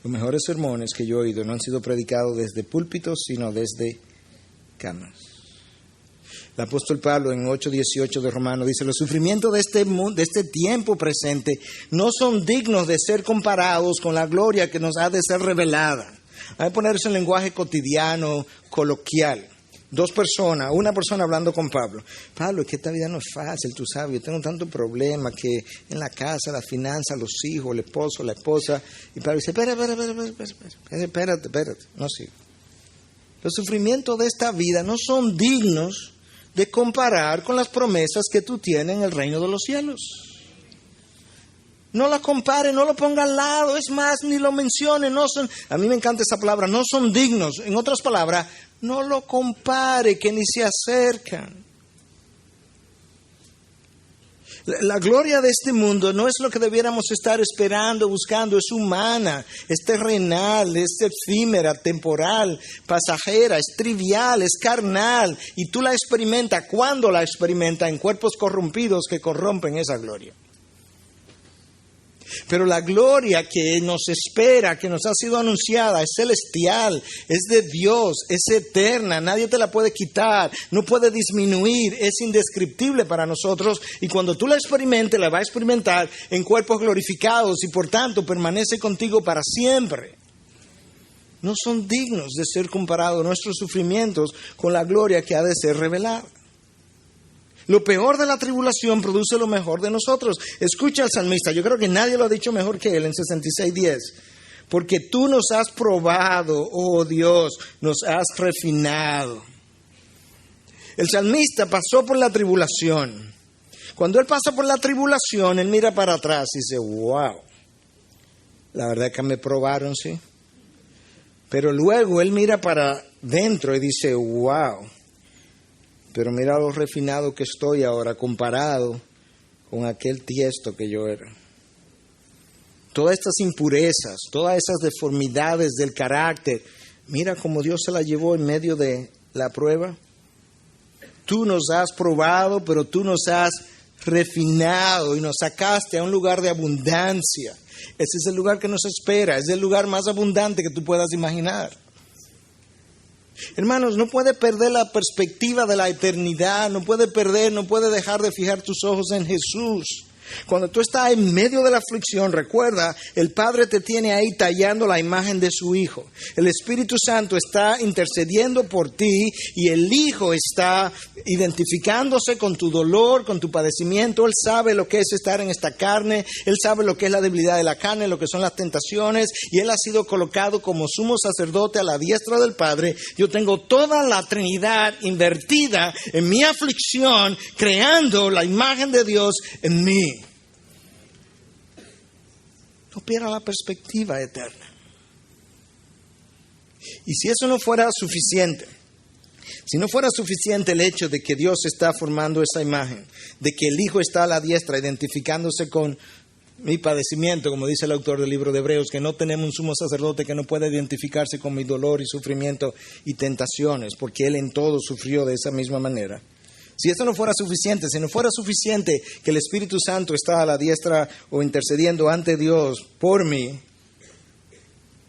Los mejores sermones que yo he oído no han sido predicados desde púlpitos, sino desde camas. El apóstol Pablo en 8:18 de Romanos dice, los sufrimientos de este tiempo presente no son dignos de ser comparados con la gloria que nos ha de ser revelada. Hay que ponerse en lenguaje cotidiano, coloquial. Dos personas, una persona hablando con Pablo. Pablo, es que esta vida no es fácil, tú sabes, yo tengo tantos problemas que en la casa, la finanza, los hijos, el esposo, la esposa. Y Pablo dice, espérate, no sigo. Los sufrimientos de esta vida no son dignos de comparar con las promesas que tú tienes en el reino de los cielos. No la compare, no lo ponga al lado, es más, ni lo mencione, no son, a mí me encanta esa palabra, no son dignos. En otras palabras, no lo compare, que ni se acercan. La gloria de este mundo no es lo que debiéramos estar esperando, buscando, es humana, es terrenal, es efímera, temporal, pasajera, es trivial, es carnal, y tú la experimentas. ¿Cuándo la experimentas? En cuerpos corrompidos que corrompen esa gloria. Pero la gloria que nos espera, que nos ha sido anunciada, es celestial, es de Dios, es eterna, nadie te la puede quitar, no puede disminuir, es indescriptible para nosotros, y cuando tú la experimentes, la vas a experimentar en cuerpos glorificados y por tanto permanece contigo para siempre. No son dignos de ser comparados nuestros sufrimientos con la gloria que ha de ser revelada. Lo peor de la tribulación produce lo mejor de nosotros. Escucha al salmista, yo creo que nadie lo ha dicho mejor que él en 66:10. Porque tú nos has probado, oh Dios, nos has refinado. El salmista pasó por la tribulación. Cuando él pasa por la tribulación, él mira para atrás y dice, wow, la verdad es que me probaron, sí. Pero luego él mira para dentro y dice, wow. Pero mira lo refinado que estoy ahora comparado con aquel tiesto que yo era. Todas estas impurezas, todas esas deformidades del carácter, mira cómo Dios se la llevó en medio de la prueba. Tú nos has probado, pero tú nos has refinado y nos sacaste a un lugar de abundancia. Ese es el lugar que nos espera, es el lugar más abundante que tú puedas imaginar. Hermanos, no puede perder la perspectiva de la eternidad, no puede dejar de fijar tus ojos en Jesús. Cuando tú estás en medio de la aflicción, recuerda, el Padre te tiene ahí tallando la imagen de su Hijo. El Espíritu Santo está intercediendo por ti y el Hijo está identificándose con tu dolor, con tu padecimiento. Él sabe lo que es estar en esta carne, Él sabe lo que es la debilidad de la carne, lo que son las tentaciones, y Él ha sido colocado como sumo sacerdote a la diestra del Padre. Yo tengo toda la Trinidad invertida en mi aflicción, creando la imagen de Dios en mí. No pierda la perspectiva eterna. Y si eso no fuera suficiente, si no fuera suficiente el hecho de que Dios está formando esa imagen, de que el Hijo está a la diestra identificándose con mi padecimiento, como dice el autor del libro de Hebreos, que no tenemos un sumo sacerdote que no pueda identificarse con mi dolor y sufrimiento y tentaciones, porque Él en todo sufrió de esa misma manera. Si eso no fuera suficiente, si no fuera suficiente que el Espíritu Santo está a la diestra o intercediendo ante Dios por mí,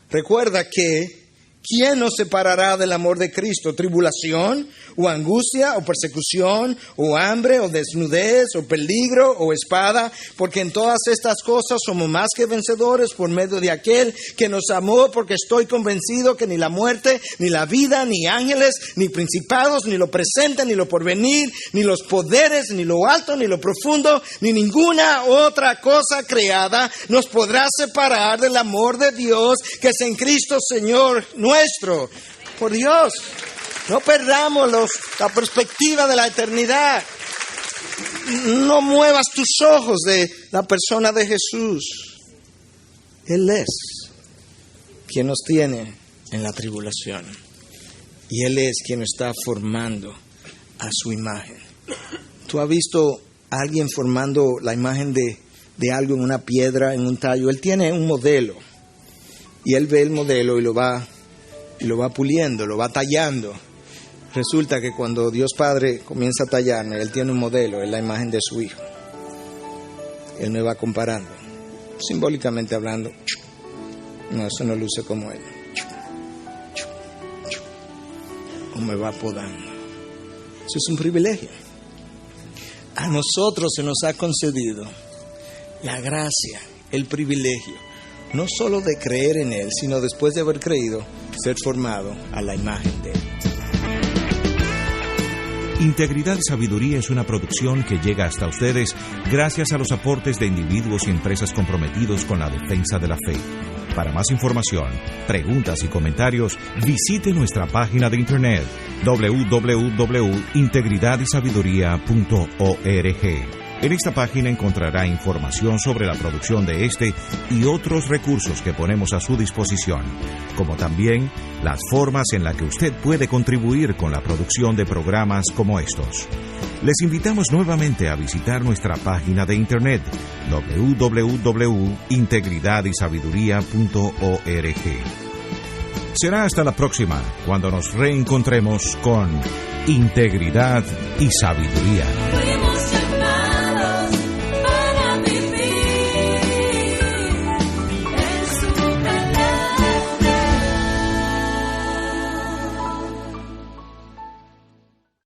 recuerda que ¿Quién nos separará del amor de Cristo? ¿Tribulación, o angustia, o persecución, o hambre, o desnudez, o peligro, o espada? Porque en todas estas cosas somos más que vencedores por medio de aquel que nos amó, porque estoy convencido que ni la muerte, ni la vida, ni ángeles, ni principados, ni lo presente, ni lo porvenir, ni los poderes, ni lo alto, ni lo profundo, ni ninguna otra cosa creada nos podrá separar del amor de Dios que es en Cristo Señor nuestro. Por Dios, no perdamos la perspectiva de la eternidad. No muevas tus ojos de la persona de Jesús. Él es quien nos tiene en la tribulación. Y Él es quien nos está formando a su imagen. ¿Tú has visto a alguien formando la imagen de algo en una piedra, en un tallo? Él tiene un modelo. Y Él ve el modelo y lo va puliendo, lo va tallando. Resulta que cuando Dios Padre comienza a tallarme, Él tiene un modelo, es la imagen de su Hijo. Él me va comparando, simbólicamente hablando. No, eso no luce como Él. O me va podando. Eso es un privilegio. A nosotros se nos ha concedido la gracia, el privilegio, no solo de creer en Él, sino después de haber creído, ser formado a la imagen de Él. Integridad y Sabiduría es una producción que llega hasta ustedes gracias a los aportes de individuos y empresas comprometidos con la defensa de la fe. Para más información, preguntas y comentarios, visite nuestra página de internet www.integridadysabiduría.org. En esta página encontrará información sobre la producción de este y otros recursos que ponemos a su disposición, como también las formas en las que usted puede contribuir con la producción de programas como estos. Les invitamos nuevamente a visitar nuestra página de internet www.integridadysabiduría.org. Será hasta la próxima, cuando nos reencontremos con Integridad y Sabiduría.